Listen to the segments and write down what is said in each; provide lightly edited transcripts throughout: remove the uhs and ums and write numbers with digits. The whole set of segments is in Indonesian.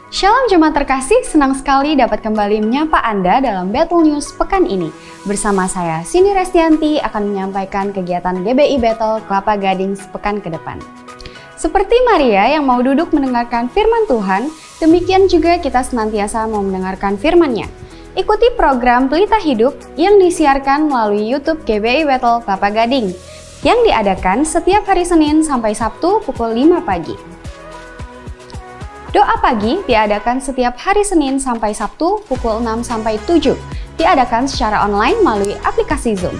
Shalom jemaat terkasih, senang sekali dapat kembali menyapa Anda dalam Battle News pekan ini. Bersama saya, Cindy Restianti, akan menyampaikan kegiatan GBI Battle Kelapa Gading sepekan ke depan. Seperti Maria yang mau duduk mendengarkan firman Tuhan, demikian juga kita senantiasa mau mendengarkan firman-Nya. Ikuti program Pelita Hidup yang disiarkan melalui YouTube GBI Battle Kelapa Gading, yang diadakan setiap hari Senin sampai Sabtu pukul 5 pagi. Doa pagi diadakan setiap hari Senin sampai Sabtu pukul 6 sampai 7, diadakan secara online melalui aplikasi Zoom.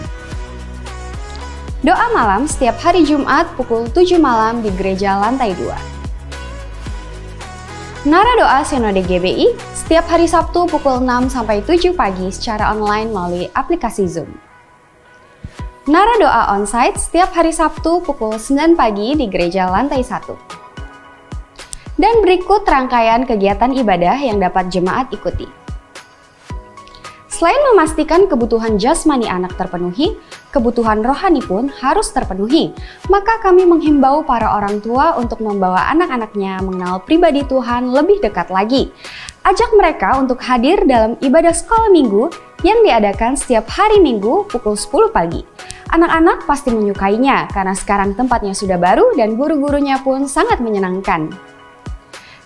Doa malam setiap hari Jumat pukul 7 malam di Gereja Lantai 2. Nara Doa Sinode GBI setiap hari Sabtu pukul 6 sampai 7 pagi secara online melalui aplikasi Zoom. Nara Doa Onsite setiap hari Sabtu pukul 9 pagi di Gereja Lantai 1. Dan berikut rangkaian kegiatan ibadah yang dapat jemaat ikuti. Selain memastikan kebutuhan jasmani anak terpenuhi, kebutuhan rohani pun harus terpenuhi. Maka kami menghimbau para orang tua untuk membawa anak-anaknya mengenal pribadi Tuhan lebih dekat lagi. Ajak mereka untuk hadir dalam ibadah sekolah minggu yang diadakan setiap hari Minggu pukul 10 pagi. Anak-anak pasti menyukainya karena sekarang tempatnya sudah baru dan guru-gurunya pun sangat menyenangkan.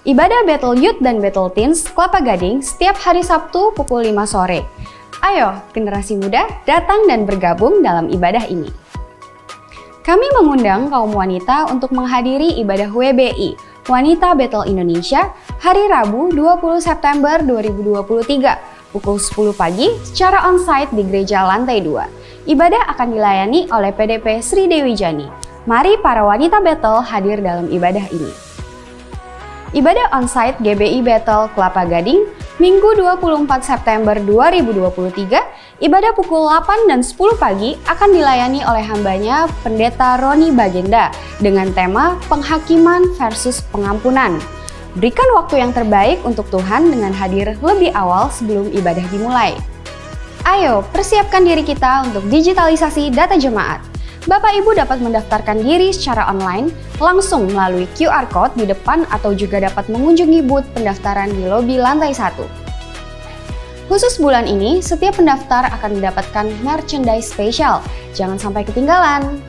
Ibadah Battle Youth dan Battle Teens Kelapa Gading setiap hari Sabtu pukul 5 sore. Ayo, generasi muda datang dan bergabung dalam ibadah ini. Kami mengundang kaum wanita untuk menghadiri ibadah WBI, Wanita Battle Indonesia, hari Rabu 20 September 2023, pukul 10 pagi secara onsite di Gereja Lantai 2. Ibadah akan dilayani oleh PDP Sri Dewi Jani. Mari para wanita battle hadir dalam ibadah ini. Ibadah onsite GBI Battle Kelapa Gading, Minggu 24 September 2023, ibadah pukul 8 dan 10 pagi akan dilayani oleh hambanya Pendeta Roni Bagenda dengan tema Penghakiman versus Pengampunan. Berikan waktu yang terbaik untuk Tuhan dengan hadir lebih awal sebelum ibadah dimulai. Ayo, persiapkan diri kita untuk digitalisasi data jemaat. Bapak Ibu dapat mendaftarkan diri secara online langsung melalui QR Code di depan atau juga dapat mengunjungi booth pendaftaran di lobi lantai 1. Khusus bulan ini, setiap pendaftar akan mendapatkan merchandise spesial. Jangan sampai ketinggalan.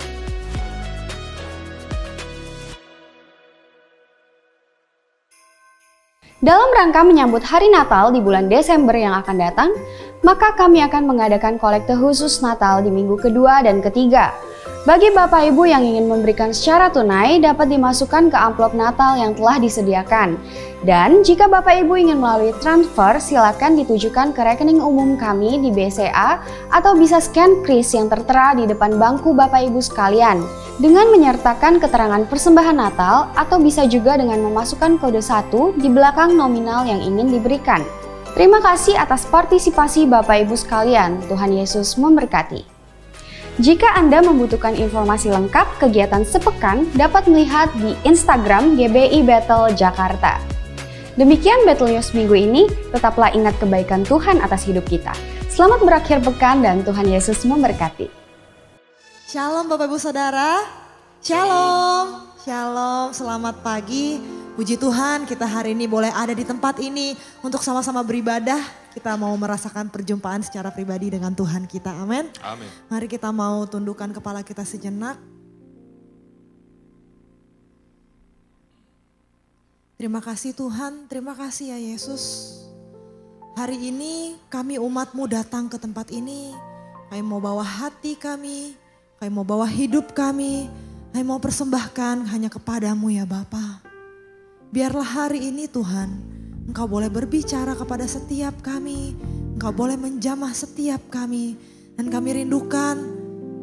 Dalam rangka menyambut hari Natal di bulan Desember yang akan datang, maka kami akan mengadakan kolekte khusus Natal di minggu kedua dan ketiga. Bagi Bapak Ibu yang ingin memberikan secara tunai dapat dimasukkan ke amplop Natal yang telah disediakan. Dan jika Bapak Ibu ingin melalui transfer, silakan ditujukan ke rekening umum kami di BCA atau bisa scan kris yang tertera di depan bangku Bapak Ibu sekalian dengan menyertakan keterangan persembahan Natal atau bisa juga dengan memasukkan kode 1 di belakang nominal yang ingin diberikan. Terima kasih atas partisipasi Bapak Ibu sekalian. Tuhan Yesus memberkati. Jika Anda membutuhkan informasi lengkap kegiatan sepekan, dapat melihat di Instagram GBI Battle Jakarta. Demikian Battle News minggu ini, tetaplah ingat kebaikan Tuhan atas hidup kita. Selamat berakhir pekan dan Tuhan Yesus memberkati. Shalom Bapak Ibu Saudara, Shalom, Shalom, selamat pagi. Puji Tuhan kita hari ini boleh ada di tempat ini untuk sama-sama beribadah. Kita mau merasakan perjumpaan secara pribadi dengan Tuhan kita, amin. Amin. Mari kita mau tundukkan kepala kita sejenak. Terima kasih Tuhan, terima kasih ya Yesus. Hari ini kami umat-Mu datang ke tempat ini. Kami mau bawa hati kami mau bawa hidup kami mau persembahkan hanya kepadamu ya Bapa. Biarlah hari ini Tuhan, Engkau boleh berbicara kepada setiap kami, Engkau boleh menjamah setiap kami, dan kami rindukan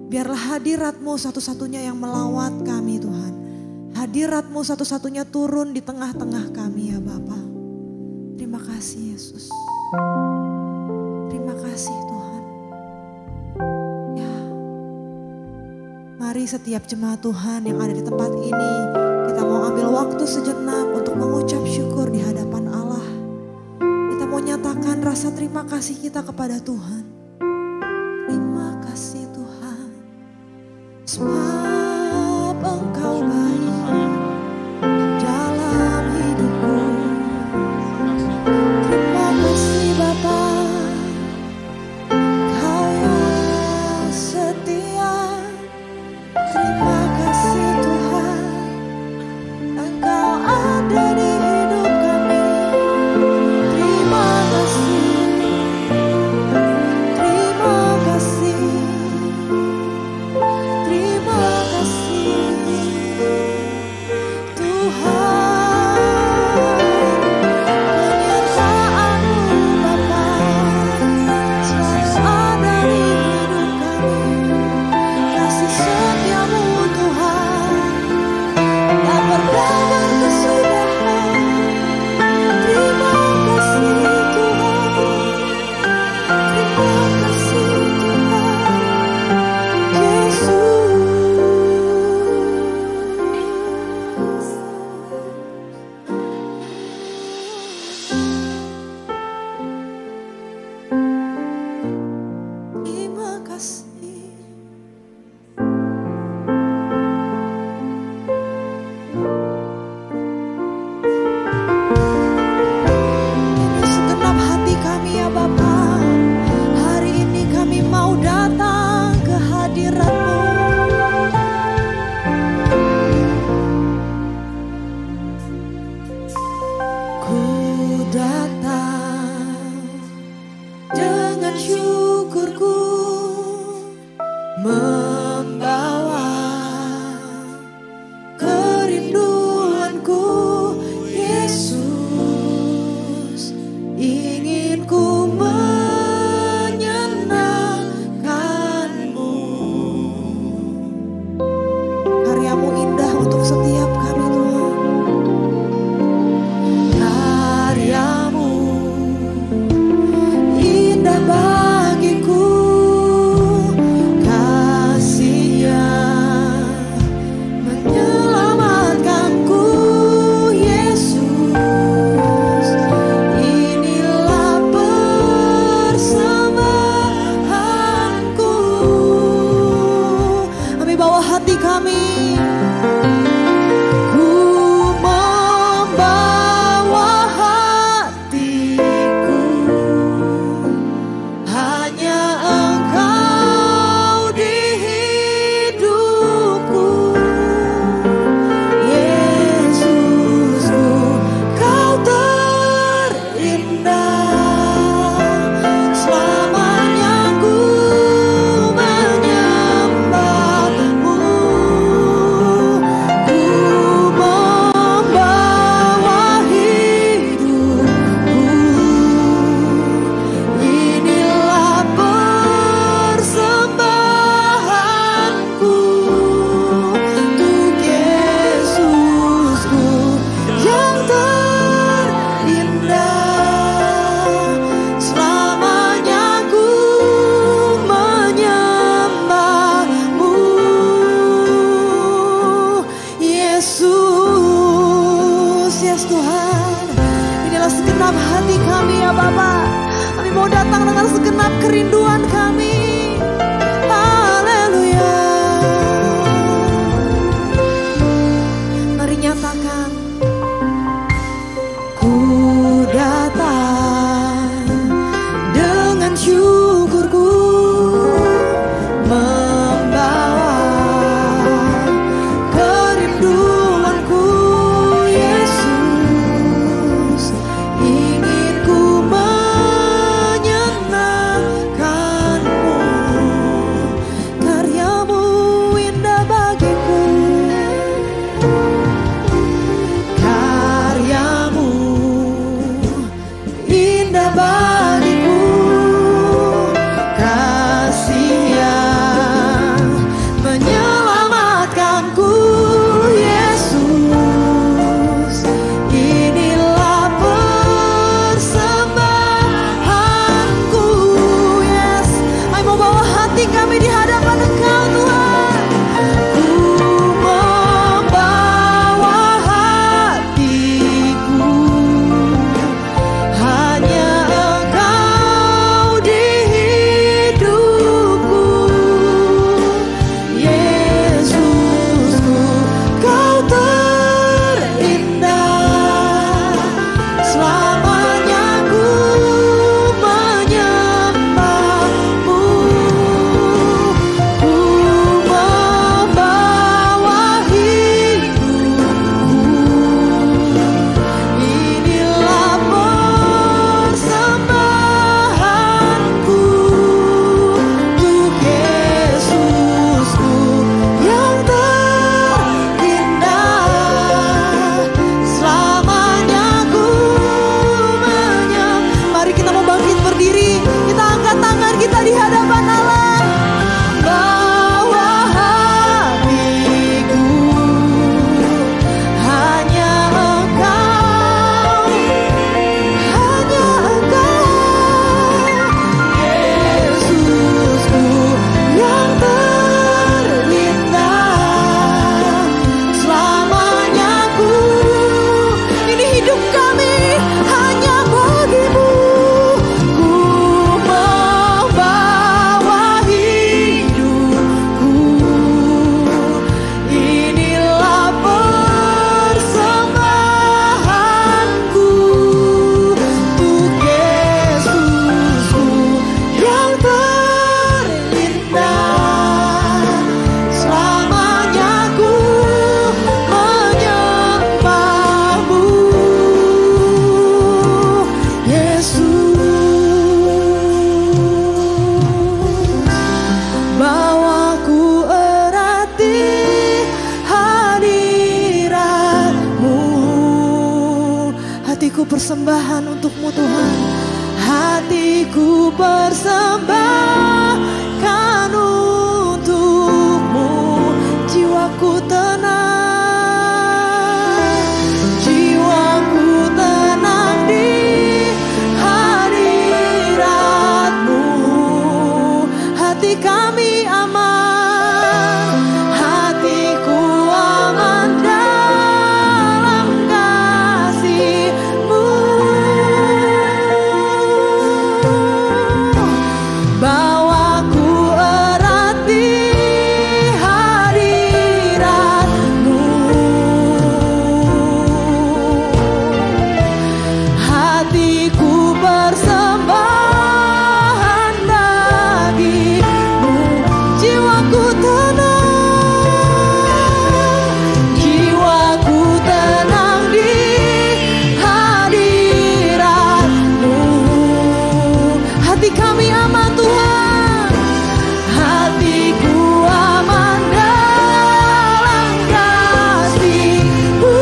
biarlah hadirat-Mu satu-satunya yang melawat kami Tuhan. Hadirat-Mu satu-satunya turun di tengah-tengah kami ya Bapa. Terima kasih Yesus. Terima kasih Tuhan. Ya. Mari setiap jemaat Tuhan yang ada di tempat ini, kita mau ambil waktu sejenak untuk mengucap syukur di hadapan Allah. Kita mau nyatakan rasa terima kasih kita kepada Tuhan. Terima kasih Tuhan. kasih. Ini segenap hati kami ya Bapa, hari ini kami mau datang ke hadirat-Mu. Ku datang dengan syukurku, membawa kerinduanku. Yesus, ingin ku menyenangkan-Mu. Karya-Mu indah untuk setiap kami Tuhan. Karya-Mu indah bagiku, kasih-Nya menyelamatkanku. Yesus, inilah persembahanku. Kami bawa hati kami. Ku membawa hatiku, hanya Engkau di hidupku. Yesusku, Kau terindah, selamanya ku menyembah-Mu. Ku membawa hidupku, inilah persembahanku untuk Yesusku yang terindah, selamanya ku menyembah-Mu. Yesus, yes Tuhan, inilah segenap hati kami ya Bapa. Kami mau datang dengan segenap kerinduan kami. Haleluya. Mari nyatakan, ku datang dengan syukurku, membawa kerinduanku. Yesus, ingin ku menyenangkan-Mu. Karya-Mu indah bagiku, karya-Mu indah bagiku, kasih-Nya menyelamatkanku. Yesus, inilah persembahanku. Yes, ayo mau bawa hati kami di hadapan Engkau Tuhan. Ku membawa hatiku, hanya Engkau di hidupku. Yesusku, Kau terindah, selamanya ku menyembah-Mu. hatiku persembahan untukmu Tuhan. Hatiku persembahkan untukmu, jiwaku tenang, jiwaku tenang di hadiratmu. Hati kami aman, hatiku aman dalam kasih-Mu. Bawaku erat di hadirat-Mu. Hatiku persembahan bagi-Mu, jiwaku tenang, jiwaku tenang di hadirat-Mu. Hati kami aman Tuhan, hatiku aman dalam kasih-Mu.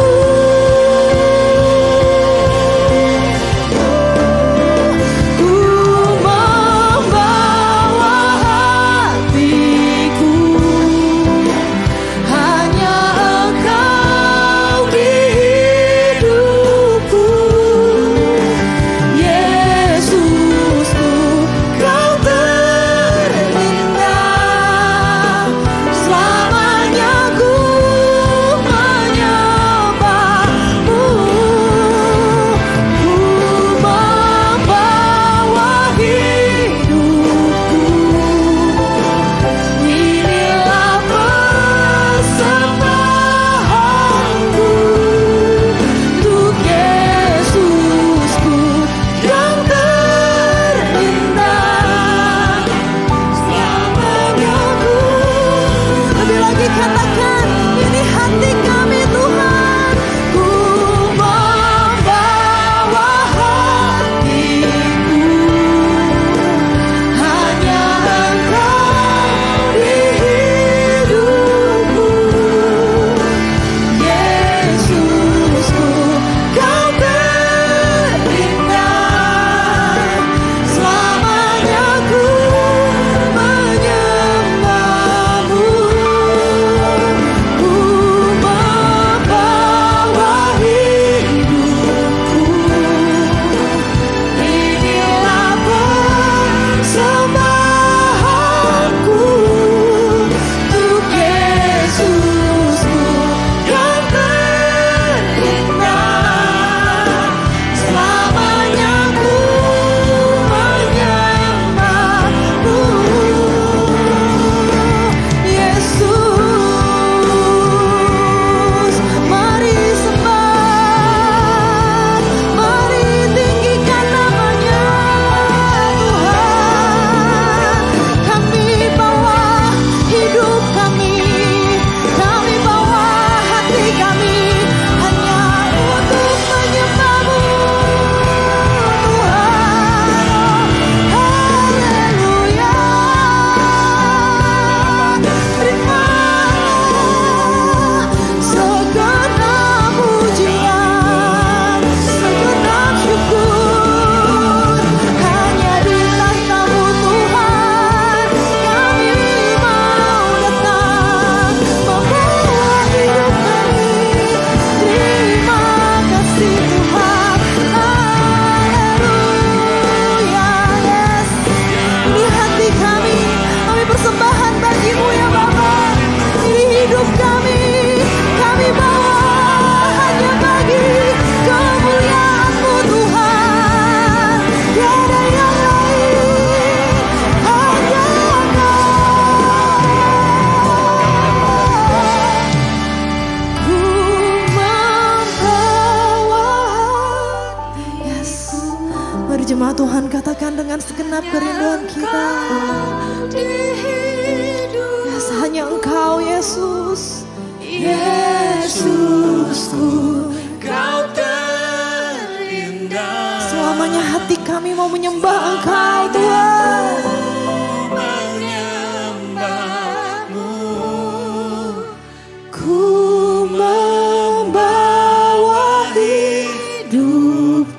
Ku membawa hatiku, hanya Engkau di hidupku. Yesusku, Kau terindah, selamanya ku menyembah-Mu. Ku membawa hidupku, inilah persembahanku untuk Yesusku yang terindah, selamanya ku. Lebih lagi katakan, ini hati kami Tuhan. Ku membawa hatiku, hanya Engkau di hidupku. Yesusku, Kau terindah, selamanya ku menyembah-Mu. Ku membawa hidupku, inilah persembahanku untuk Yesusku yang terindah, selamanya ku menyembah-Mu. Yesus, mari sembah, mari tinggikan namanya Tuhan. Kami bawa hidup kami bawa hati kami hanya untuk menyembah-Mu Tuhan. Haleluya. Terimalah segenap pujian, segenap syukur, hanya di tahta-Mu Tuhan. Kami mau datang membawa hidup kami. Terima kasih Tuhan. Haleluya. Yes. Ini hati kami persembahkan bagi-Mu ya Bapa. Ini hidup kami bawa hanya bagi kemuliaan-Mu Tuhan. Tiada yang lain, hanya Engkau. Ku membawa. Yes. Mari jemaat Tuhan katakan dengan segenap kerinduan kita. Yes, hanya Engkau Yesus. Yesusku, Kau terindah, selamanya hati kami mau menyembah Engkau Tuhan. menyembah-Mu. Ku membawa hidup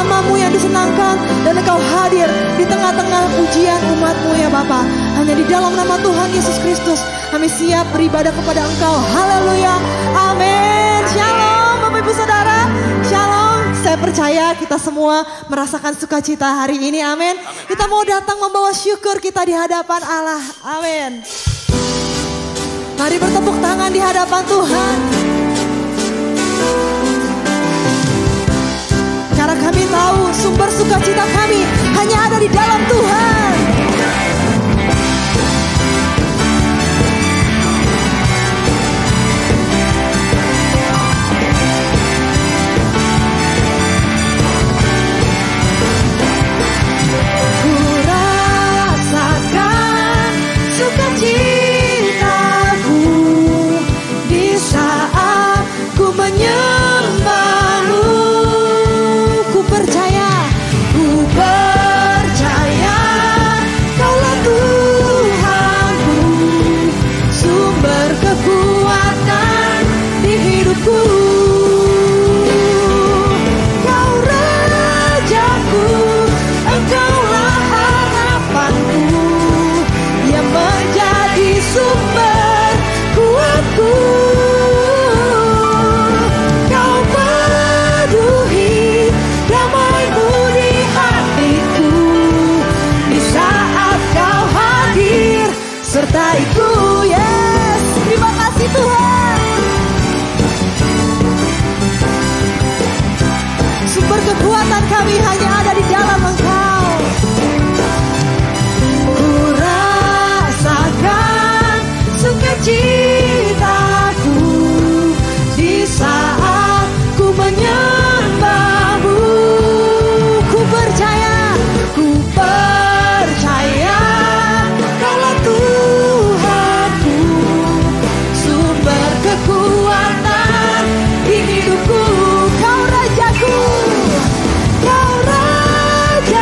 Namamu yang disenangkan dan Engkau hadir di tengah-tengah pujian umat-Mu ya Bapa. Hanya di dalam nama Tuhan Yesus Kristus kami siap beribadah kepada Engkau. Haleluya. Amin. Shalom Bapak Ibu Saudara. Shalom. Saya percaya kita semua merasakan sukacita hari ini. Amin. Kita mau datang membawa syukur kita di hadapan Allah. Amin. Mari bertepuk tangan di hadapan Tuhan. Karena kami tahu sumber sukacita kami hanya ada di dalam Tuhan. Ku rasakan sukacitamu di saat ku menyembah-Mu. Ku percaya Kaulah Tuhanku, sumber kekuatan di hidupku. Kau Rajaku, Engkaulah harapanku, yang menjadi sumber kuatku. Kau penuhi damai-Mu di hatiku, di saat Kau hadir sertaiku. Yes, terima kasih Tuhan. Sumber kekuatan kami hanya ada di dalam Engkau. Ku rasakan sukacitaku di saat ku menyembah-Mu. Ku percaya Kaulah Tuhanku, sumber kekuatan di hidupku. Kau Rajaku, Kau Rajaku,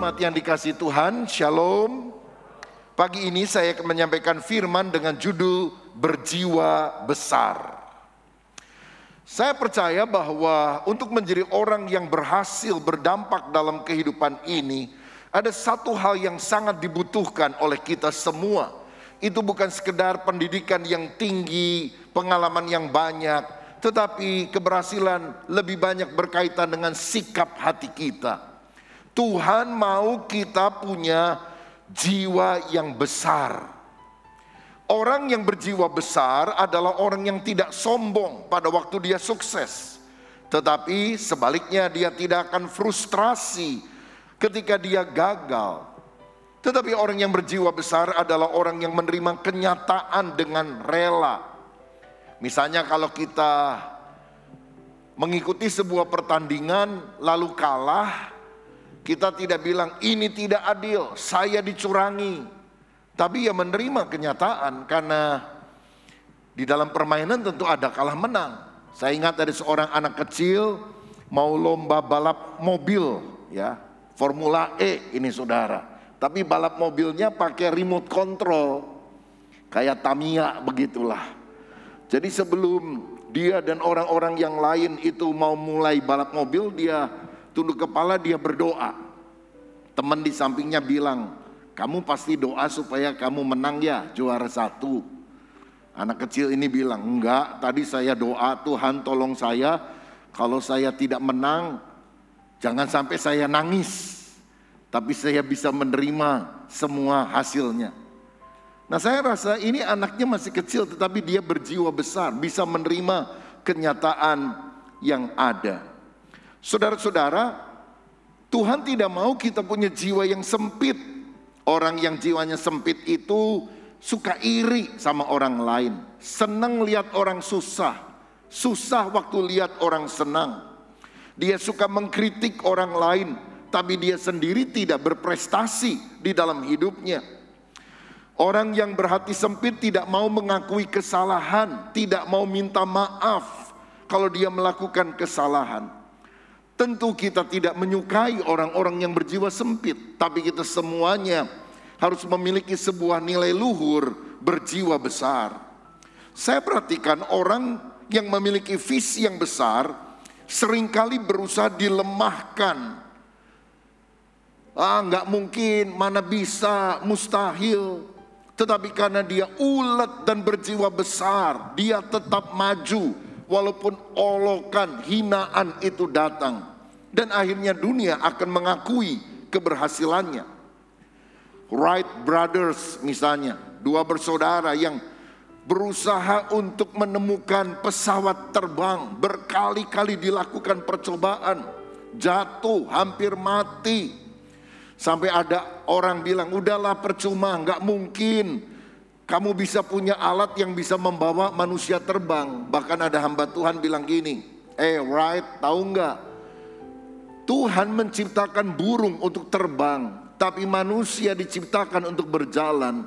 jemaat yang dikasihi Tuhan, Shalom. Pagi ini saya akan menyampaikan firman dengan judul Berjiwa Besar. Saya percaya bahwa untuk menjadi orang yang berhasil berdampak dalam kehidupan ini, ada satu hal yang sangat dibutuhkan oleh kita semua. Itu bukan sekedar pendidikan yang tinggi, pengalaman yang banyak, tetapi keberhasilan lebih banyak berkaitan dengan sikap hati kita. Tuhan mau kita punya jiwa yang besar. Orang yang berjiwa besar adalah orang yang tidak sombong pada waktu dia sukses. Tetapi sebaliknya dia tidak akan frustrasi ketika dia gagal. Tetapi orang yang berjiwa besar adalah orang yang menerima kenyataan dengan rela. Misalnya kalau kita mengikuti sebuah pertandingan lalu kalah, kita tidak bilang ini tidak adil, saya dicurangi. Tapi ya menerima kenyataan karena di dalam permainan tentu ada kalah menang. Saya ingat ada seorang anak kecil mau lomba balap mobil ya, Formula E ini saudara. Tapi balap mobilnya pakai remote control, kayak Tamiya begitulah. Jadi sebelum dia dan orang-orang yang lain itu mau mulai balap mobil, dia tunduk kepala, dia berdoa. Teman di sampingnya bilang, kamu pasti doa supaya kamu menang ya, juara 1. Anak kecil ini bilang, enggak, tadi saya doa, Tuhan tolong saya, kalau saya tidak menang, jangan sampai saya nangis, tapi saya bisa menerima semua hasilnya. Nah saya rasa ini anaknya masih kecil, tetapi dia berjiwa besar, bisa menerima kenyataan yang ada. Saudara-saudara, Tuhan tidak mau kita punya jiwa yang sempit. Orang yang jiwanya sempit itu suka iri sama orang lain. Senang lihat orang susah. Susah waktu lihat orang senang. Dia suka mengkritik orang lain, tapi dia sendiri tidak berprestasi di dalam hidupnya. Orang yang berhati sempit tidak mau mengakui kesalahan, tidak mau minta maaf kalau dia melakukan kesalahan. Tentu kita tidak menyukai orang-orang yang berjiwa sempit, tapi kita semuanya harus memiliki sebuah nilai luhur berjiwa besar. Saya perhatikan orang yang memiliki visi yang besar seringkali berusaha dilemahkan. Nggak mungkin, mana bisa, mustahil. Tetapi karena dia ulet dan berjiwa besar, dia tetap maju. Walaupun olokan, hinaan itu datang. Dan akhirnya dunia akan mengakui keberhasilannya. Wright Brothers misalnya, 2 bersaudara yang berusaha untuk menemukan pesawat terbang. Berkali-kali dilakukan percobaan, jatuh, hampir mati. Sampai ada orang bilang, udahlah percuma, nggak mungkin kamu bisa punya alat yang bisa membawa manusia terbang. Bahkan ada hamba Tuhan bilang gini, Wright, tahu nggak? Tuhan menciptakan burung untuk terbang, tapi manusia diciptakan untuk berjalan.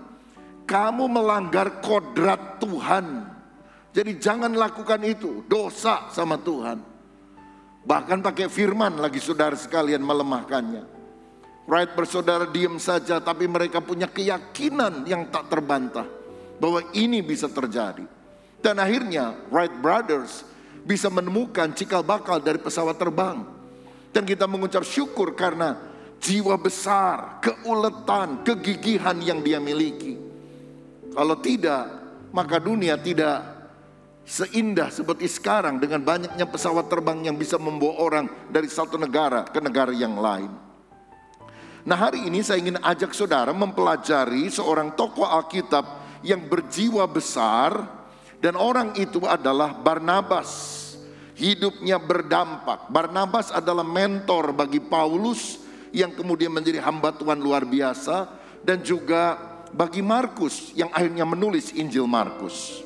Kamu melanggar kodrat Tuhan. Jadi jangan lakukan itu, dosa sama Tuhan. Bahkan pakai firman lagi saudara sekalian melemahkannya. Wright bersaudara diam saja, tapi mereka punya keyakinan yang tak terbantah bahwa ini bisa terjadi. Dan akhirnya Wright Brothers bisa menemukan cikal bakal dari pesawat terbang. Dan kita mengucap syukur karena jiwa besar, keuletan, kegigihan yang dia miliki. Kalau tidak, maka dunia tidak seindah seperti sekarang dengan banyaknya pesawat terbang yang bisa membawa orang dari satu negara ke negara yang lain. Nah hari ini saya ingin ajak saudara mempelajari seorang tokoh Alkitab yang berjiwa besar. Dan orang itu adalah Barnabas. Hidupnya berdampak. Barnabas adalah mentor bagi Paulus yang kemudian menjadi hamba Tuhan luar biasa. Dan juga bagi Markus yang akhirnya menulis Injil Markus.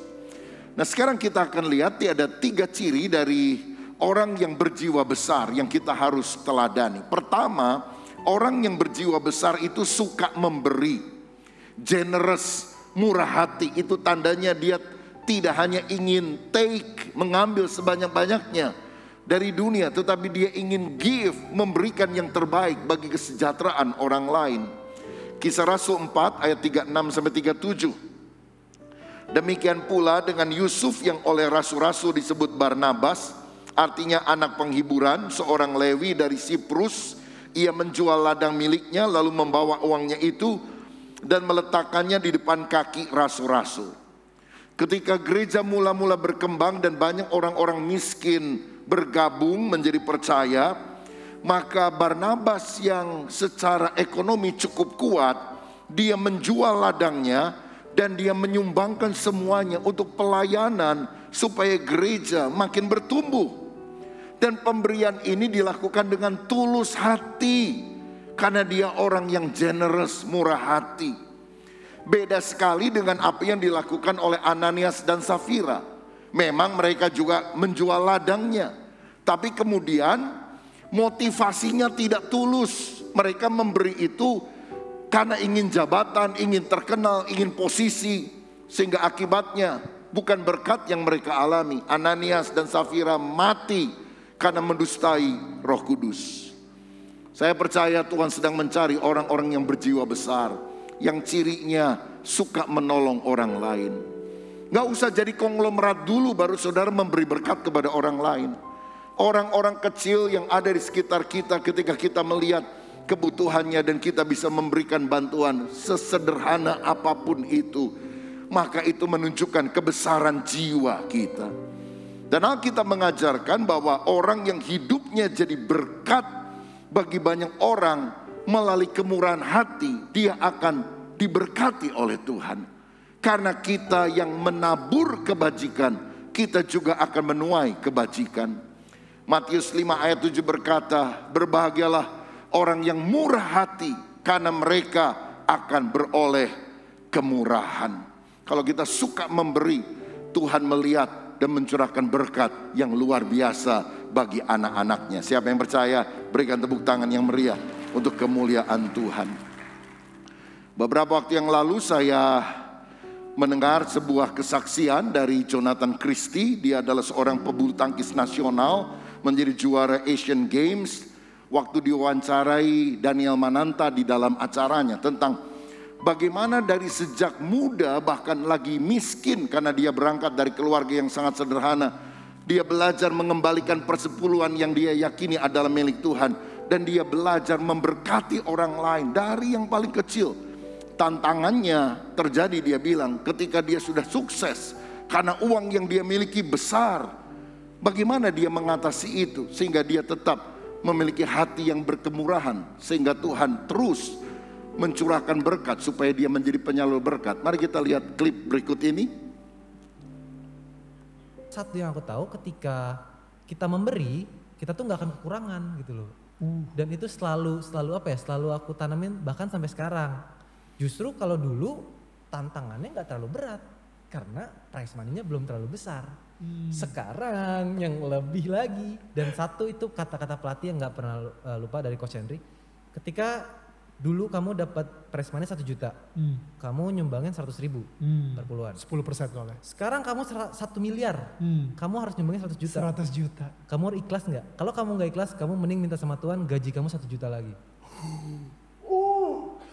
Nah sekarang kita akan lihat ada 3 ciri dari orang yang berjiwa besar yang kita harus teladani. Pertama, orang yang berjiwa besar itu suka memberi. Generous, murah hati, itu tandanya dia tidak hanya ingin mengambil sebanyak-banyaknya, dari dunia, tetapi dia ingin memberikan yang terbaik bagi kesejahteraan orang lain. Kisah Rasul 4 ayat 36-37. Demikian pula dengan Yusuf yang oleh rasul-rasul disebut Barnabas, artinya anak penghiburan, seorang Lewi dari Siprus. Ia menjual ladang miliknya lalu membawa uangnya itu dan meletakkannya di depan kaki rasul-rasul. Ketika gereja mula-mula berkembang dan banyak orang-orang miskin bergabung menjadi percaya, maka Barnabas yang secara ekonomi cukup kuat, dia menjual ladangnya dan dia menyumbangkan semuanya untuk pelayanan supaya gereja makin bertumbuh. Dan pemberian ini dilakukan dengan tulus hati karena dia orang yang generous, murah hati. Beda sekali dengan apa yang dilakukan oleh Ananias dan Safira. Memang mereka juga menjual ladangnya, tapi kemudian motivasinya tidak tulus. Mereka memberi itu karena ingin jabatan, ingin terkenal, ingin posisi, sehingga akibatnya bukan berkat yang mereka alami. Ananias dan Safira mati karena mendustai Roh Kudus. Saya percaya Tuhan sedang mencari orang-orang yang berjiwa besar, yang cirinya suka menolong orang lain. Gak usah jadi konglomerat dulu baru saudara memberi berkat kepada orang lain. Orang-orang kecil yang ada di sekitar kita, ketika kita melihat kebutuhannya dan kita bisa memberikan bantuan sesederhana apapun itu, maka itu menunjukkan kebesaran jiwa kita. Dan Alkitab mengajarkan bahwa orang yang hidupnya jadi berkat bagi banyak orang melalui kemurahan hati, dia akan diberkati oleh Tuhan. Karena kita yang menabur kebajikan, kita juga akan menuai kebajikan. Matius 5 ayat 7 berkata, berbahagialah orang yang murah hati, karena mereka akan beroleh kemurahan. Kalau kita suka memberi, Tuhan melihat dan mencurahkan berkat yang luar biasa bagi anak-anaknya. Siapa yang percaya, berikan tepuk tangan yang meriah untuk kemuliaan Tuhan. Beberapa waktu yang lalu saya mendengar sebuah kesaksian dari Jonathan Christie. Dia adalah seorang pebulu tangkis nasional, menjadi juara Asian Games. Waktu diwawancarai Daniel Mananta di dalam acaranya tentang bagaimana dari sejak muda, bahkan lagi miskin karena dia berangkat dari keluarga yang sangat sederhana, dia belajar mengembalikan persepuluhan yang dia yakini adalah milik Tuhan. Dan dia belajar memberkati orang lain dari yang paling kecil. Tantangannya terjadi, dia bilang, ketika dia sudah sukses karena uang yang dia miliki besar. Bagaimana dia mengatasi itu sehingga dia tetap memiliki hati yang berkemurahan, sehingga Tuhan terus mencurahkan berkat supaya dia menjadi penyalur berkat. Mari kita lihat klip berikut ini. Satu yang aku tahu, ketika kita memberi, kita tuh nggak akan kekurangan gitu loh. Dan itu selalu apa ya? Selalu aku tanamin bahkan sampai sekarang. Justru kalau dulu tantangannya nggak terlalu berat karena prize money-nya belum terlalu besar. Sekarang yang lebih lagi. Dan satu itu kata-kata pelatih yang nggak pernah lupa dari Coach Henry. Ketika dulu kamu dapat prize money 1 juta, kamu nyumbangin 100.000 per puluhan. 10% soalnya. Sekarang kamu 1 miliar, kamu harus nyumbangin 100 juta. 100 juta. Kamu ikhlas nggak? Kalau kamu nggak ikhlas, kamu mending minta sama Tuhan gaji kamu 1 juta lagi.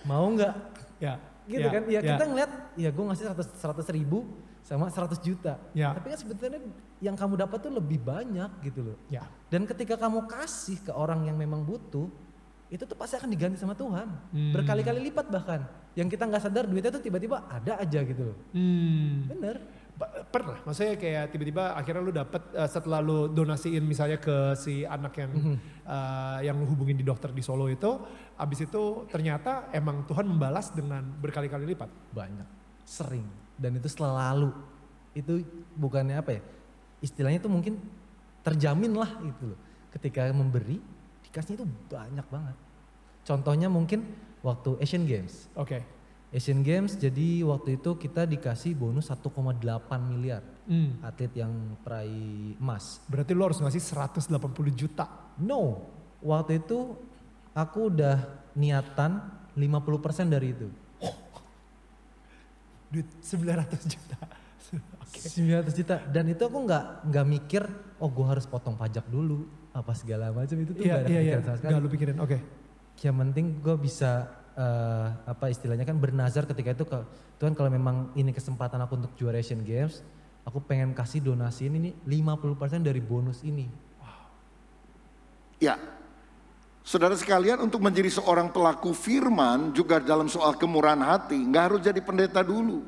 Mau nggak? Ya. Gitu kan? Ya kita ngeliat, ya gue ngasih 100.000 sama 100 juta. Ya. Tapi kan sebetulnya yang kamu dapat tuh lebih banyak gitu loh. Ya. Dan ketika kamu kasih ke orang yang memang butuh, itu tuh pasti akan diganti sama Tuhan. Berkali-kali lipat bahkan. Yang kita nggak sadar duitnya tuh tiba-tiba ada aja gitu loh. Bener. Pernah, maksudnya kayak tiba-tiba akhirnya lu dapet setelah lu donasiin misalnya ke si anak yang lu hubungin di dokter di Solo itu, abis itu ternyata emang Tuhan membalas dengan berkali-kali lipat. Banyak, sering, dan itu selalu. Itu bukannya apa ya, istilahnya itu mungkin terjamin lah itu loh. Ketika memberi, dikasihnya itu banyak banget. Contohnya mungkin waktu Asian Games. Oke. Asian Games, jadi waktu itu kita dikasih bonus 1,8 miliar atlet yang peraih emas. Berarti lu harus ngasih 180 juta. No, waktu itu aku udah niatan 50% dari itu. Duit 900 juta. 900 juta. Dan itu aku nggak mikir, oh gue harus potong pajak dulu. Apa segala macam itu tuh gak ada pikiran sama sekali. Gak lu pikirin, oke. Yang penting gue bisa, apa istilahnya kan bernazar ketika itu ke Tuhan, kalau memang ini kesempatan aku untuk juara Asian Games, aku pengen kasih donasi ini 50% dari bonus ini. Ya, saudara sekalian, untuk menjadi seorang pelaku firman juga dalam soal kemurahan hati, nggak harus jadi pendeta dulu.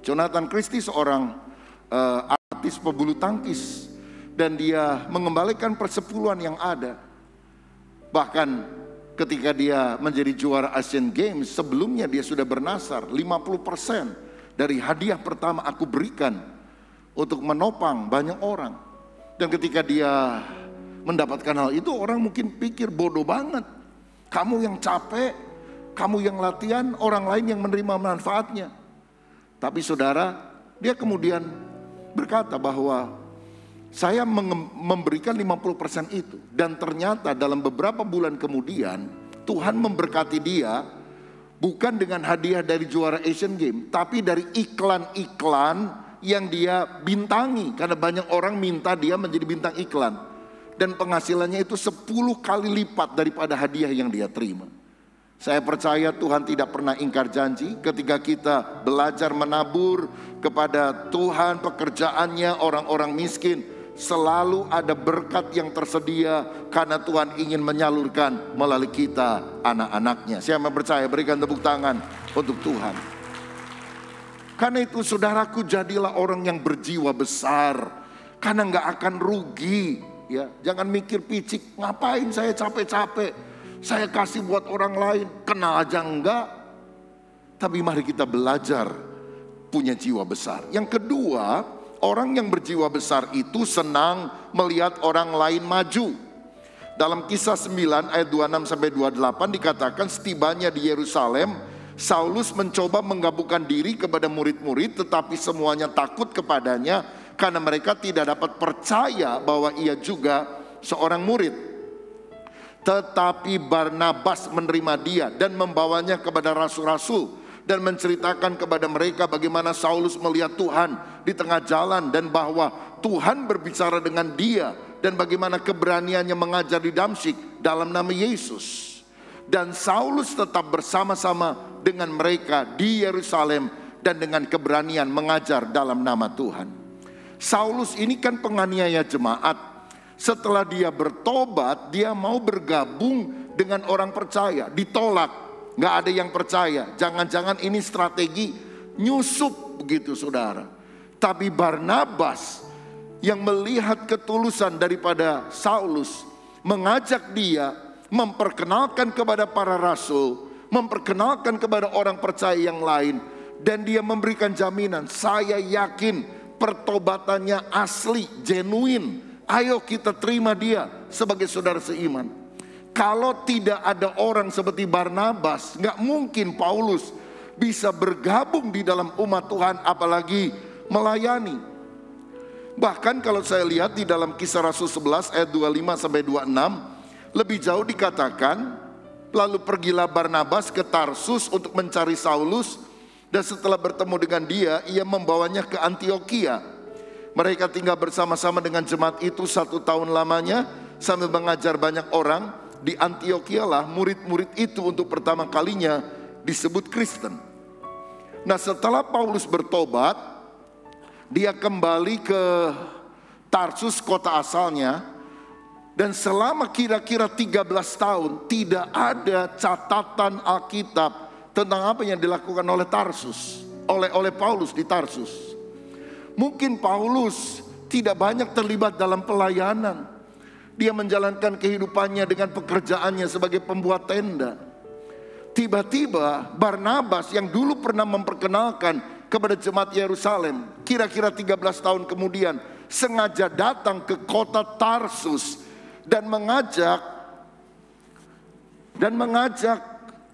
Jonathan Christie seorang artis pebulu tangkis, dan dia mengembalikan persepuluhan yang ada. Bahkan ketika dia menjadi juara Asian Games, sebelumnya dia sudah bernasar 50% dari hadiah pertama aku berikan untuk menopang banyak orang. Dan ketika dia mendapatkan hal itu, orang mungkin pikir bodoh banget. Kamu yang capek, kamu yang latihan, orang lain yang menerima manfaatnya. Tapi saudara, dia kemudian berkata bahwa saya memberikan 50% itu. Dan ternyata dalam beberapa bulan kemudian, Tuhan memberkati dia bukan dengan hadiah dari juara Asian Games, tapi dari iklan-iklan yang dia bintangi. Karena banyak orang minta dia menjadi bintang iklan. Dan penghasilannya itu 10 kali lipat daripada hadiah yang dia terima. Saya percaya Tuhan tidak pernah ingkar janji. Ketika kita belajar menabur kepada Tuhan, pekerjaannya, orang-orang miskin, selalu ada berkat yang tersedia karena Tuhan ingin menyalurkan melalui kita, anak-anaknya. Siapa yang percaya, berikan tepuk tangan untuk Tuhan. Karena itu saudaraku, jadilah orang yang berjiwa besar, karena gak akan rugi. Ya, jangan mikir picik, ngapain saya capek-capek, saya kasih buat orang lain, kenal aja enggak. Tapi mari kita belajar punya jiwa besar. Yang kedua, orang yang berjiwa besar itu senang melihat orang lain maju. Dalam Kisah 9 ayat 26-28 dikatakan, setibanya di Yerusalem, Saulus mencoba menggabungkan diri kepada murid-murid, tetapi semuanya takut kepadanya karena mereka tidak dapat percaya bahwa ia juga seorang murid. Tetapi Barnabas menerima dia dan membawanya kepada rasul-rasul dan menceritakan kepada mereka bagaimana Saulus melihat Tuhan di tengah jalan dan bahwa Tuhan berbicara dengan dia, dan bagaimana keberaniannya mengajar di Damsyik dalam nama Yesus. Dan Saulus tetap bersama-sama dengan mereka di Yerusalem dan dengan keberanian mengajar dalam nama Tuhan. Saulus ini kan penganiaya jemaat. Setelah dia bertobat, dia mau bergabung dengan orang percaya. Ditolak, gak ada yang percaya. Jangan-jangan ini strategi nyusup begitu saudara. Tapi Barnabas yang melihat ketulusan daripada Saulus, mengajak dia memperkenalkan kepada para rasul, memperkenalkan kepada orang percaya yang lain. Dan dia memberikan jaminan, saya yakin pertobatannya asli, genuine. Ayo kita terima dia sebagai saudara seiman. Kalau tidak ada orang seperti Barnabas, gak mungkin Paulus bisa bergabung di dalam umat Tuhan, apalagi melayani. Bahkan kalau saya lihat di dalam Kisah Rasul 11 ayat 25-26, lebih jauh dikatakan, lalu pergilah Barnabas ke Tarsus untuk mencari Saulus. Dan setelah bertemu dengan dia, ia membawanya ke Antioquia. Mereka tinggal bersama-sama dengan jemaat itu 1 tahun lamanya, sambil mengajar banyak orang. Di Antioquia lah murid-murid itu untuk pertama kalinya disebut Kristen. Nah, setelah Paulus bertobat, dia kembali ke Tarsus, kota asalnya. Dan selama kira-kira 13 tahun tidak ada catatan Alkitab tentang apa yang dilakukan oleh Tarsus, oleh Paulus di Tarsus. Mungkin Paulus tidak banyak terlibat dalam pelayanan. Dia menjalankan kehidupannya dengan pekerjaannya sebagai pembuat tenda. Tiba-tiba Barnabas yang dulu pernah memperkenalkan kepada jemaat Yerusalem, kira-kira 13 tahun kemudian sengaja datang ke kota Tarsus dan mengajak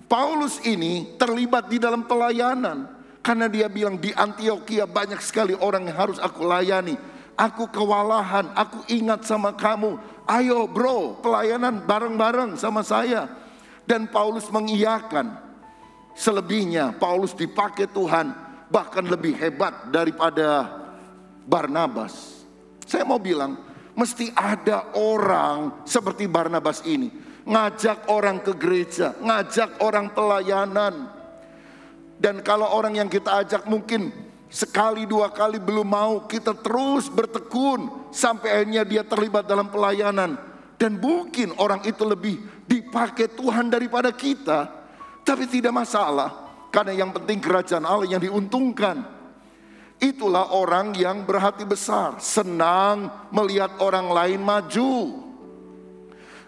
Paulus ini terlibat di dalam pelayanan. Karena dia bilang, di Antioquia banyak sekali orang yang harus aku layani. Aku kewalahan, aku ingat sama kamu. Ayo bro, pelayanan bareng-bareng sama saya. Dan Paulus mengiyakan. Selebihnya Paulus dipakai Tuhan bahkan lebih hebat daripada Barnabas. Saya mau bilang, mesti ada orang seperti Barnabas ini. Ngajak orang ke gereja, ngajak orang pelayanan. Dan kalau orang yang kita ajak mungkin sekali dua kali belum mau, kita terus bertekun sampai akhirnya dia terlibat dalam pelayanan. Dan mungkin orang itu lebih dipakai Tuhan daripada kita. Tapi tidak masalah, karena yang penting kerajaan Allah yang diuntungkan. Itulah orang yang berhati besar, senang melihat orang lain maju.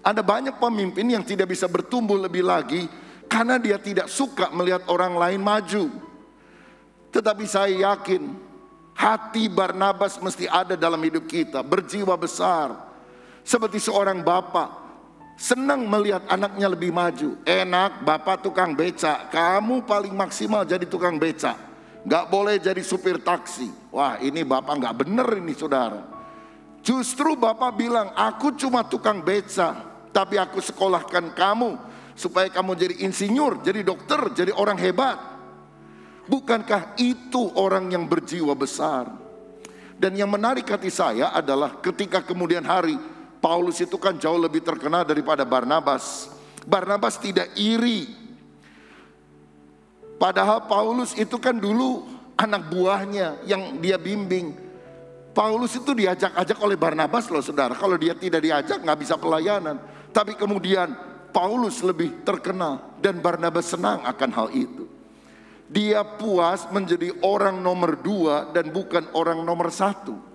Ada banyak pemimpin yang tidak bisa bertumbuh lebih lagi karena dia tidak suka melihat orang lain maju. Tetapi saya yakin hati Barnabas mesti ada dalam hidup kita, berjiwa besar. Seperti seorang bapak senang melihat anaknya lebih maju. Enak, bapak tukang becak, kamu paling maksimal jadi tukang becak. Gak boleh jadi supir taksi. Wah, ini bapak gak bener ini saudara. Justru bapak bilang, aku cuma tukang beca, tapi aku sekolahkan kamu supaya kamu jadi insinyur, jadi dokter, jadi orang hebat. Bukankah itu orang yang berjiwa besar? Dan yang menarik hati saya adalah ketika kemudian hari, Paulus itu kan jauh lebih terkenal daripada Barnabas. Barnabas tidak iri. Padahal Paulus itu kan dulu anak buahnya yang dia bimbing. Paulus itu diajak-ajak oleh Barnabas loh saudara. Kalau dia tidak diajak gak bisa pelayanan. Tapi kemudian Paulus lebih terkenal dan Barnabas senang akan hal itu. Dia puas menjadi orang nomor 2 dan bukan orang nomor 1.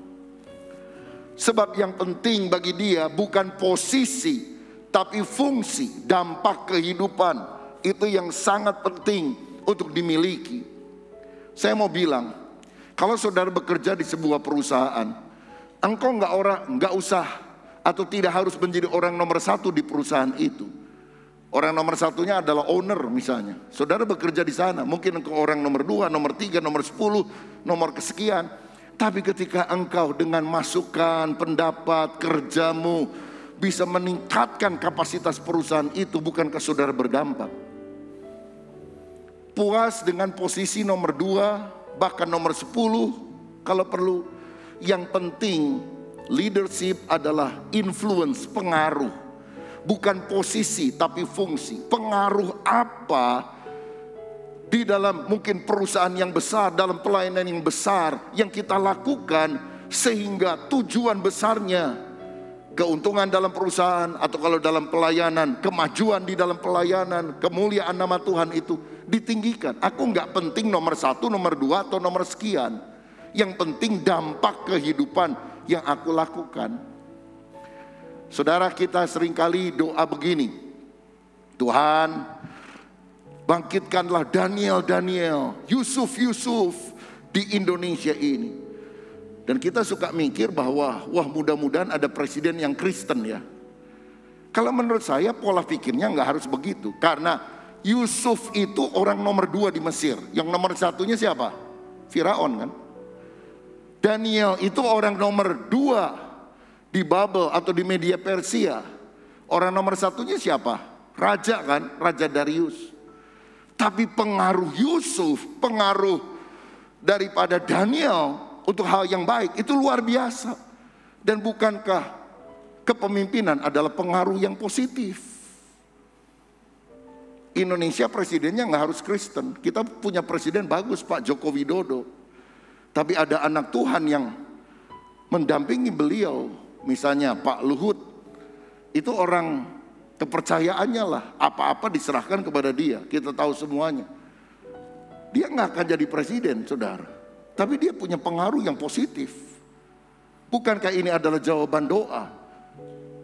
Sebab yang penting bagi dia bukan posisi, tapi fungsi, dampak kehidupan. Itu yang sangat penting untuk dimiliki. Saya mau bilang, kalau saudara bekerja di sebuah perusahaan, engkau nggak usah atau tidak harus menjadi orang nomor 1 di perusahaan itu. Orang nomor 1-nya adalah owner misalnya. Saudara bekerja di sana, mungkin engkau orang nomor 2, nomor 3, nomor 10, nomor kesekian. Tapi ketika engkau dengan masukan, pendapat, kerjamu bisa meningkatkan kapasitas perusahaan itu, bukankah saudara berdampak? Puas dengan posisi nomor 2, bahkan nomor 10 kalau perlu. Yang penting leadership adalah influence, pengaruh. Bukan posisi tapi fungsi. Pengaruh apa di dalam mungkin perusahaan yang besar, dalam pelayanan yang besar yang kita lakukan sehingga tujuan besarnya keuntungan dalam perusahaan, atau kalau dalam pelayanan, kemajuan di dalam pelayanan, kemuliaan nama Tuhan itu ditinggikan. Aku nggak penting nomor 1, nomor 2 atau nomor sekian. Yang penting dampak kehidupan yang aku lakukan. Saudara, kita seringkali doa begini, Tuhan bangkitkanlah Daniel, Yusuf di Indonesia ini. Dan kita suka mikir bahwa wah mudah-mudahan ada presiden yang Kristen ya. Kalau menurut saya pola pikirnya nggak harus begitu. Karena Yusuf itu orang nomor 2 di Mesir. Yang nomor 1-nya siapa? Firaun kan. Daniel itu orang nomor 2 di Babel atau di Media Persia. Orang nomor 1-nya siapa? Raja kan, Raja Darius. Tapi pengaruh Yusuf, pengaruh daripada Daniel untuk hal yang baik itu luar biasa. Dan bukankah kepemimpinan adalah pengaruh yang positif? Indonesia presidennya nggak harus Kristen. Kita punya presiden bagus, Pak Joko Widodo. Tapi ada anak Tuhan yang mendampingi beliau. Misalnya Pak Luhut. Itu orang kepercayaannya lah. Apa-apa diserahkan kepada dia. Kita tahu semuanya. Dia nggak akan jadi presiden, saudara. Tapi dia punya pengaruh yang positif. Bukankah ini adalah jawaban doa?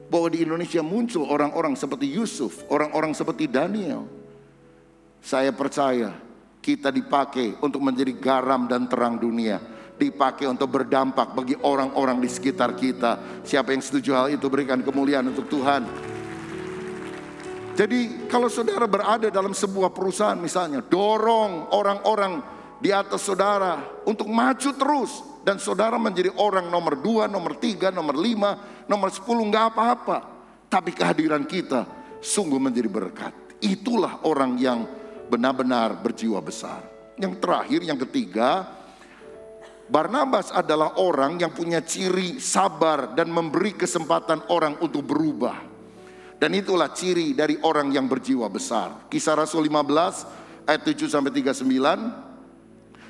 Bahwa di Indonesia muncul orang-orang seperti Yusuf, orang-orang seperti Daniel. Saya percaya kita dipakai untuk menjadi garam dan terang dunia. Dipakai untuk berdampak bagi orang-orang di sekitar kita. Siapa yang setuju hal itu, berikan kemuliaan untuk Tuhan. Jadi kalau saudara berada dalam sebuah perusahaan misalnya, dorong orang-orang di atas saudara untuk maju terus. Dan saudara menjadi orang nomor 2, nomor 3, nomor 5, nomor 10, nggak apa-apa. Tapi kehadiran kita sungguh menjadi berkat. Itulah orang yang benar-benar berjiwa besar. Yang terakhir, yang ketiga, Barnabas adalah orang yang punya ciri sabar dan memberi kesempatan orang untuk berubah. Dan itulah ciri dari orang yang berjiwa besar. Kisah Rasul 15 ayat 7-39.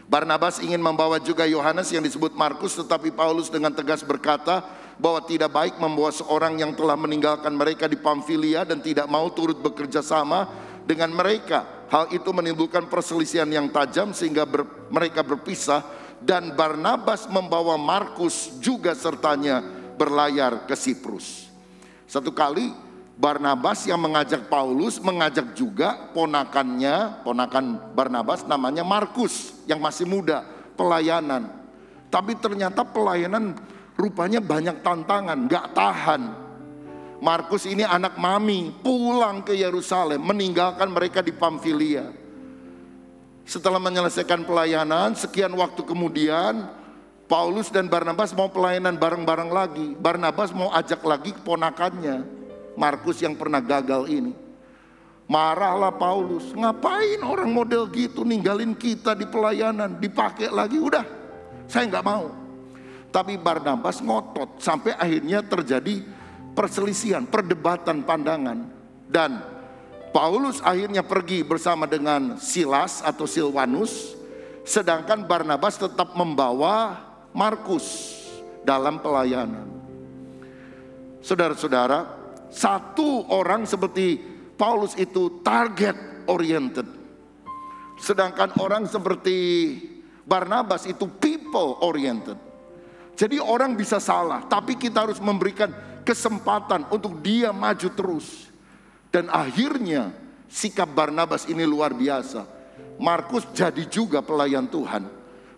Barnabas ingin membawa juga Yohanes yang disebut Markus, tetapi Paulus dengan tegas berkata bahwa tidak baik membawa seorang yang telah meninggalkan mereka di Pamfilia dan tidak mau turut bekerja sama dengan mereka. Hal itu menimbulkan perselisihan yang tajam sehingga mereka berpisah. Dan Barnabas membawa Markus juga sertanya berlayar ke Siprus. Satu kali Barnabas yang mengajak Paulus mengajak juga ponakan Barnabas namanya Markus yang masih muda, pelayanan. Tapi ternyata pelayanan rupanya banyak tantangan, gak tahan. Markus ini anak mami pulang ke Yerusalem, meninggalkan mereka di Pamfilia. Setelah menyelesaikan pelayanan, sekian waktu kemudian Paulus dan Barnabas mau pelayanan bareng-bareng lagi. Barnabas mau ajak lagi keponakannya, Markus yang pernah gagal ini. Marahlah Paulus, ngapain orang model gitu ninggalin kita di pelayanan, dipakai lagi, udah saya nggak mau. Tapi Barnabas ngotot sampai akhirnya terjadi perselisihan, perdebatan pandangan. Dan Paulus akhirnya pergi bersama dengan Silas atau Silwanus, sedangkan Barnabas tetap membawa Markus dalam pelayanan. Saudara-saudara, satu orang seperti Paulus itu target oriented, sedangkan orang seperti Barnabas itu people oriented. Jadi orang bisa salah, tapi kita harus memberikan kesempatan untuk dia maju terus. Dan akhirnya sikap Barnabas ini luar biasa. Markus jadi juga pelayan Tuhan.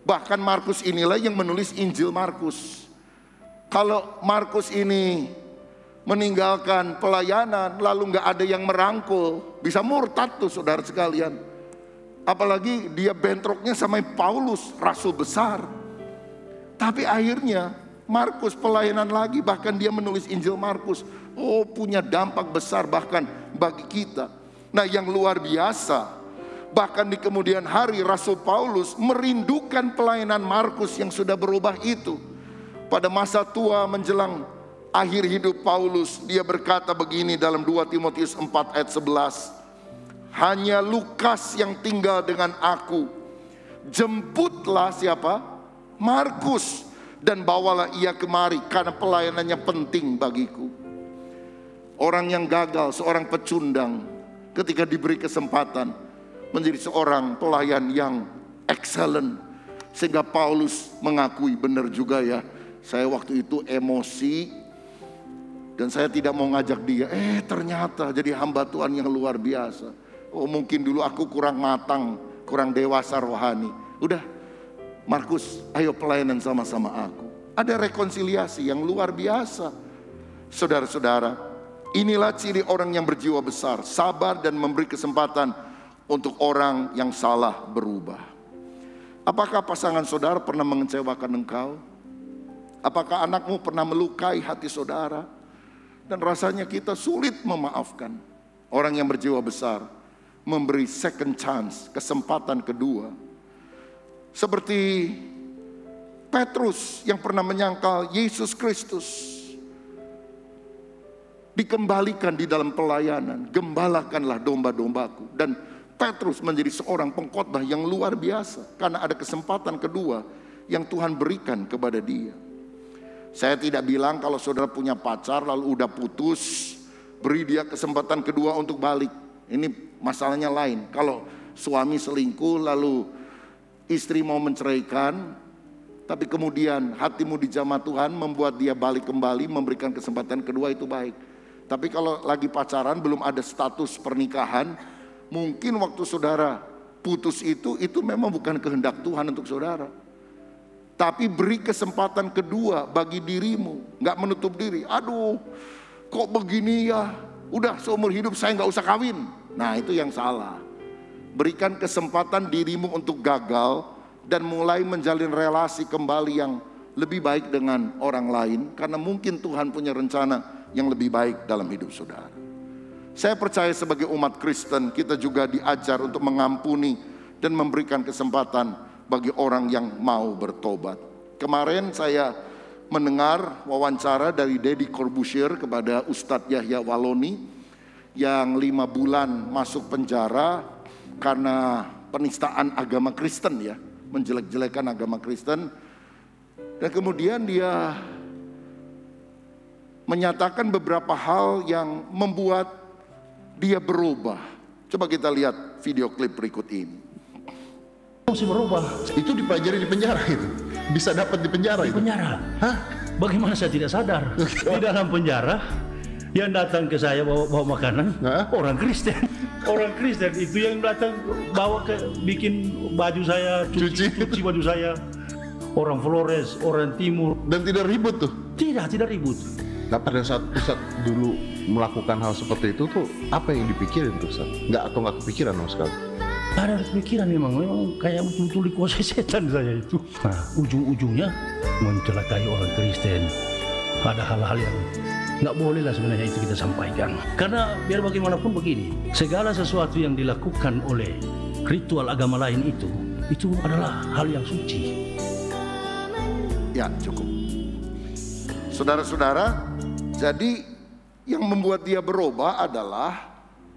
Bahkan Markus inilah yang menulis Injil Markus. Kalau Markus ini meninggalkan pelayanan lalu nggak ada yang merangkul, bisa murtad tuh saudara sekalian. Apalagi dia bentroknya sama Paulus, rasul besar. Tapi akhirnya Markus pelayanan lagi, bahkan dia menulis Injil Markus. Oh, punya dampak besar bahkan bagi kita. Nah, yang luar biasa, bahkan di kemudian hari Rasul Paulus merindukan pelayanan Markus yang sudah berubah itu. Pada masa tua menjelang akhir hidup Paulus, dia berkata begini dalam 2 Timotius 4 ayat 11. Hanya Lukas yang tinggal dengan aku. Jemputlah siapa? Markus, dan bawalah ia kemari karena pelayanannya penting bagiku. Orang yang gagal, seorang pecundang, ketika diberi kesempatan menjadi seorang pelayan yang excellent. Sehingga Paulus mengakui, benar juga ya, saya waktu itu emosi dan saya tidak mau ngajak dia. Ternyata jadi hamba Tuhan yang luar biasa. Oh, mungkin dulu aku kurang matang, kurang dewasa rohani. Udah, Markus, ayo pelayanan sama-sama aku. Ada rekonsiliasi yang luar biasa. Saudara-saudara, inilah ciri orang yang berjiwa besar, sabar dan memberi kesempatan untuk orang yang salah berubah. Apakah pasangan saudara pernah mengecewakan engkau? Apakah anakmu pernah melukai hati saudara? Dan rasanya kita sulit memaafkan. Orang yang berjiwa besar memberi second chance, kesempatan kedua. Seperti Petrus yang pernah menyangkal Yesus Kristus dikembalikan di dalam pelayanan. Gembalakanlah domba-dombaku. Dan Petrus menjadi seorang pengkhotbah yang luar biasa karena ada kesempatan kedua yang Tuhan berikan kepada dia. Saya tidak bilang kalau saudara punya pacar lalu udah putus, beri dia kesempatan kedua untuk balik. Ini masalahnya lain. Kalau suami selingkuh lalu istri mau menceraikan, tapi kemudian hatimu dijamah Tuhan membuat dia balik kembali, memberikan kesempatan kedua, itu baik. Tapi kalau lagi pacaran belum ada status pernikahan, mungkin waktu saudara putus itu memang bukan kehendak Tuhan untuk saudara. Tapi beri kesempatan kedua bagi dirimu, nggak menutup diri. Aduh, kok begini ya? Udah seumur hidup saya nggak usah kawin. Nah, itu yang salah. Berikan kesempatan dirimu untuk gagal dan mulai menjalin relasi kembali yang lebih baik dengan orang lain, karena mungkin Tuhan punya rencana yang lebih baik dalam hidup saudara. Saya percaya sebagai umat Kristen kita juga diajar untuk mengampuni dan memberikan kesempatan bagi orang yang mau bertobat. kemarin saya mendengar wawancara dari Deddy Corbuzier kepada Ustadz Yahya Waloni yang 5 bulan masuk penjara karena penistaan agama Kristen ya, menjelek-jelekan agama Kristen. Dan kemudian dia menyatakan beberapa hal yang membuat dia berubah. Coba kita lihat video klip berikut ini. Mesti berubah. Itu dipelajari di penjara itu. Bisa dapat di penjara itu. Penjara? Hah? Bagaimana saya tidak sadar? Di dalam penjara yang datang ke saya bawa makanan orang Kristen. Orang Kristen itu yang datang bawa bikin baju saya, cuci baju saya. Orang Flores, orang Timur. Dan tidak ribut tuh? Tidak ribut. Nah pada saat Ustaz dulu melakukan hal seperti itu tuh apa yang dipikirin tuh Ustaz? Nggak kepikiran sama sekali? Ada pikiran memang kayak betul-betul dikuasai setan saya itu. Nah ujung-ujungnya mencelakai orang Kristen. Ada hal-hal yang nggak boleh lah sebenarnya itu kita sampaikan. Karena biar bagaimanapun begini, segala sesuatu yang dilakukan oleh ritual agama lain itu adalah hal yang suci. Ya cukup. Saudara-saudara, jadi yang membuat dia berubah adalah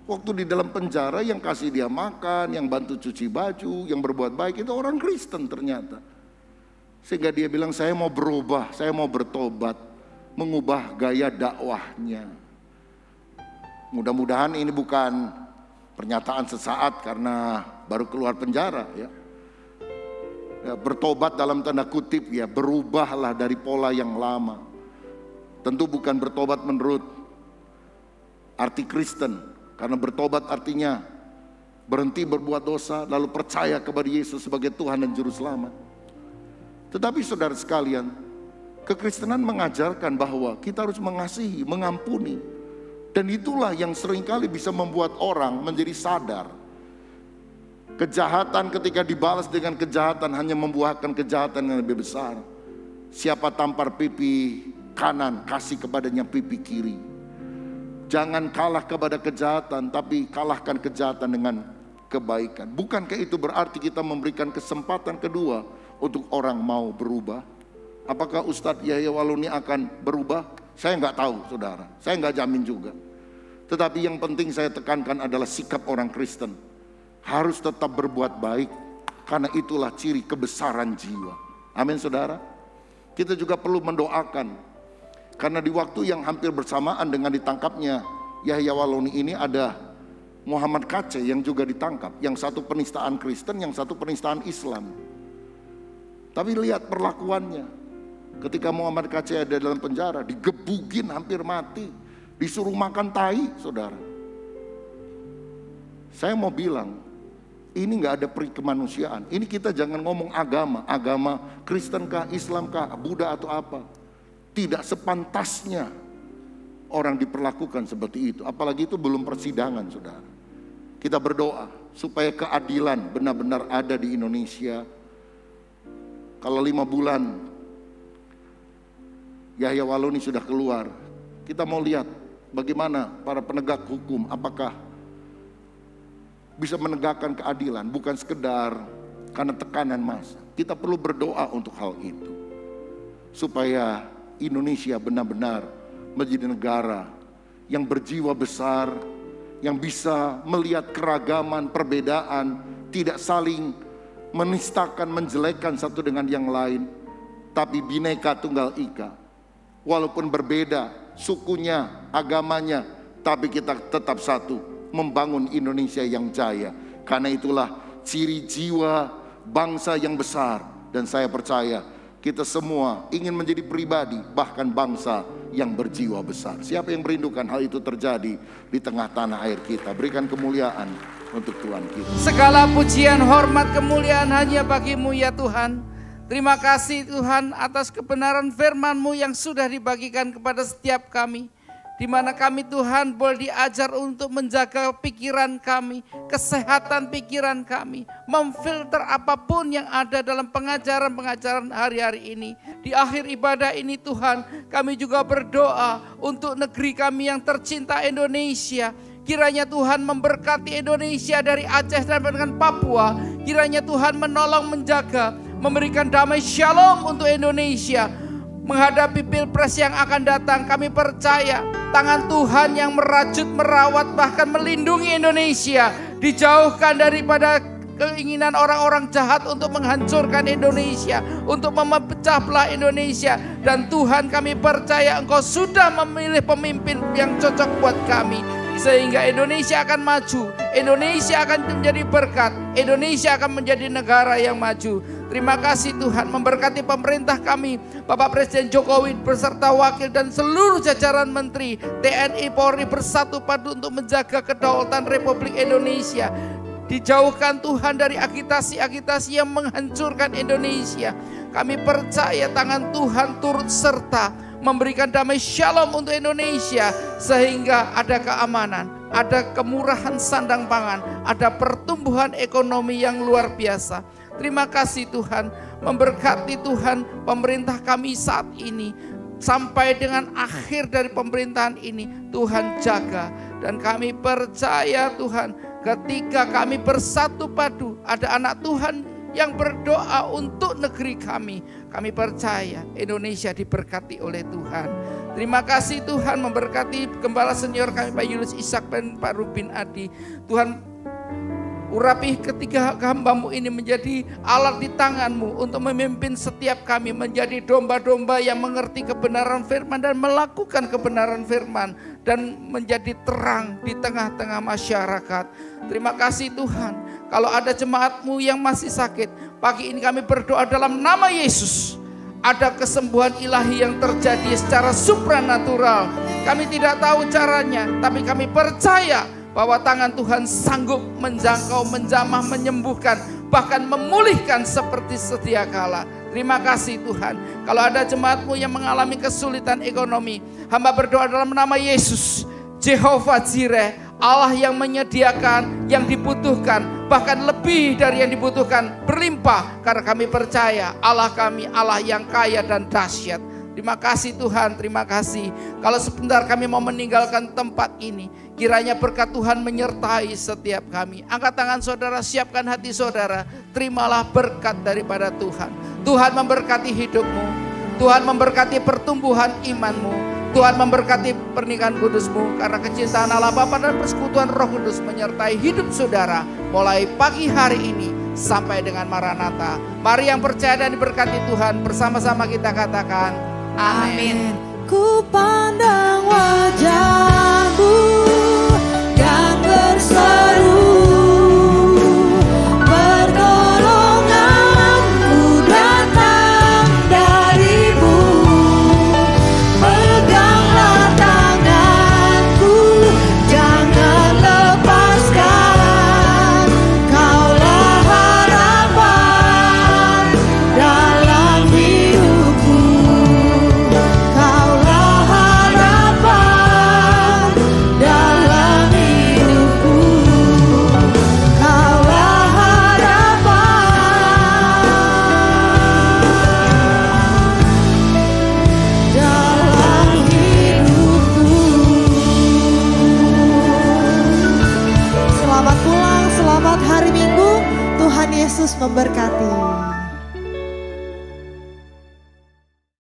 waktu di dalam penjara yang kasih dia makan, yang bantu cuci baju, yang berbuat baik itu orang Kristen ternyata. Sehingga dia bilang saya mau berubah, saya mau bertobat, mengubah gaya dakwahnya. Mudah-mudahan ini bukan pernyataan sesaat karena baru keluar penjara ya. Bertobat dalam tanda kutip ya, berubahlah dari pola yang lama. Tentu bukan bertobat menurut arti Kristen. Karena bertobat artinya berhenti berbuat dosa lalu percaya kepada Yesus sebagai Tuhan dan Juru Selamat. Tetapi saudara sekalian, kekristenan mengajarkan bahwa kita harus mengasihi, mengampuni. Dan itulah yang seringkali bisa membuat orang menjadi sadar. Kejahatan ketika dibalas dengan kejahatan hanya membuahkan kejahatan yang lebih besar. Siapa tampar pipi kanan, kasih kepadanya pipi kiri. Jangan kalah kepada kejahatan, tapi kalahkan kejahatan dengan kebaikan. Bukankah itu berarti kita memberikan kesempatan kedua untuk orang mau berubah? Apakah Ustadz Yahya Waloni akan berubah? Saya nggak tahu saudara, saya nggak jamin juga. Tetapi yang penting saya tekankan adalah sikap orang Kristen. Harus tetap berbuat baik, karena itulah ciri kebesaran jiwa. Amin saudara. Kita juga perlu mendoakan. Karena di waktu yang hampir bersamaan dengan ditangkapnya Yahya Waloni ini ada Muhammad Kaceh yang juga ditangkap. Yang satu penistaan Kristen, yang satu penistaan Islam. Tapi lihat perlakuannya. Ketika Muhammad Kaceh ada dalam penjara, digebugin hampir mati. Disuruh makan tai, saudara. Saya mau bilang, ini gak ada peri kemanusiaan. Ini kita jangan ngomong agama. Agama Kristen kah, Islam kah, Buddha atau apa. Tidak sepantasnya orang diperlakukan seperti itu. Apalagi itu belum persidangan saudara. Kita berdoa supaya keadilan benar-benar ada di Indonesia. Kalau 5 bulan Yahya Waloni sudah keluar, kita mau lihat bagaimana para penegak hukum apakah bisa menegakkan keadilan. Bukan sekedar karena tekanan massa. Kita perlu berdoa untuk hal itu. Supaya Indonesia benar-benar menjadi negara yang berjiwa besar, yang bisa melihat keragaman, perbedaan, tidak saling menistakan, menjelekkan satu dengan yang lain, tapi Bhinneka Tunggal Ika. Walaupun berbeda sukunya, agamanya, tapi kita tetap satu, membangun Indonesia yang jaya. Karena itulah ciri jiwa bangsa yang besar, dan saya percaya kita semua ingin menjadi pribadi, bahkan bangsa yang berjiwa besar. Siapa yang merindukan hal itu terjadi di tengah tanah air kita? Berikan kemuliaan untuk Tuhan kita. Segala pujian, hormat, kemuliaan hanya bagi-Mu ya Tuhan. Terima kasih Tuhan atas kebenaran firman-Mu yang sudah dibagikan kepada setiap kami. Di mana kami Tuhan boleh diajar untuk menjaga pikiran kami, kesehatan pikiran kami, memfilter apapun yang ada dalam pengajaran-pengajaran hari-hari ini. Di akhir ibadah ini Tuhan, kami juga berdoa untuk negeri kami yang tercinta Indonesia. Kiranya Tuhan memberkati Indonesia dari Aceh sampai dengan Papua. Kiranya Tuhan menolong, menjaga, memberikan damai shalom untuk Indonesia. Menghadapi pilpres yang akan datang, kami percaya tangan Tuhan yang merajut, merawat, bahkan melindungi Indonesia. Dijauhkan daripada keinginan orang-orang jahat untuk menghancurkan Indonesia, untuk memecah belah Indonesia. Dan Tuhan, kami percaya Engkau sudah memilih pemimpin yang cocok buat kami, sehingga Indonesia akan maju, Indonesia akan menjadi berkat, Indonesia akan menjadi negara yang maju. Terima kasih Tuhan, memberkati pemerintah kami, Bapak Presiden Jokowi beserta wakil dan seluruh jajaran menteri, TNI Polri bersatu padu untuk menjaga kedaulatan Republik Indonesia. Dijauhkan Tuhan dari agitasi-agitasi yang menghancurkan Indonesia. Kami percaya tangan Tuhan turut serta memberikan damai shalom untuk Indonesia, sehingga ada keamanan, ada kemurahan sandang pangan, ada pertumbuhan ekonomi yang luar biasa. Terima kasih Tuhan, memberkati Tuhan pemerintah kami saat ini. Sampai dengan akhir dari pemerintahan ini, Tuhan jaga. Dan kami percaya Tuhan, ketika kami bersatu padu, ada anak Tuhan yang berdoa untuk negeri kami. Kami percaya Indonesia diberkati oleh Tuhan. Terima kasih Tuhan, memberkati Gembala Senior kami Pak Julius Ishak dan Pak Rubin Adi. Tuhan, urapi ketiga hamba-Mu ini menjadi alat di tangan-Mu untuk memimpin setiap kami menjadi domba-domba yang mengerti kebenaran firman dan melakukan kebenaran firman, dan menjadi terang di tengah-tengah masyarakat. Terima kasih Tuhan. Kalau ada jemaat-Mu yang masih sakit, pagi ini kami berdoa dalam nama Yesus. Ada kesembuhan ilahi yang terjadi secara supranatural. Kami tidak tahu caranya, tapi kami percaya bahwa tangan Tuhan sanggup menjangkau, menjamah, menyembuhkan, bahkan memulihkan seperti sedia kala. Terima kasih Tuhan. Kalau ada jemaat-Mu yang mengalami kesulitan ekonomi, hamba berdoa dalam nama Yesus. Jehovah Jireh, Allah yang menyediakan yang dibutuhkan, bahkan lebih dari yang dibutuhkan, berlimpah. Karena kami percaya Allah kami Allah yang kaya dan dahsyat. Terima kasih Tuhan, terima kasih. Kalau sebentar kami mau meninggalkan tempat ini, kiranya berkat Tuhan menyertai setiap kami. Angkat tangan saudara, siapkan hati saudara. Terimalah berkat daripada Tuhan. Tuhan memberkati hidupmu. Tuhan memberkati pertumbuhan imanmu. Tuhan memberkati pernikahan kudusmu. Karena kecintaan Allah Bapa dan persekutuan Roh Kudus menyertai hidup saudara mulai pagi hari ini sampai dengan Maranatha. Mari yang percaya dan diberkati Tuhan, bersama-sama kita katakan amin. Ku pandang wajah-Mu dan berseru, pertolongan-Mu datang dari-Mu. Peganglah tanganku, jangan lepaskan. Kaulah harapan dalam hidupku. Kaulah harapan dalam hidupku. Kaulah harapan dalam hidupku. Selamat pulang, selamat hari Minggu. Tuhan Yesus memberkati.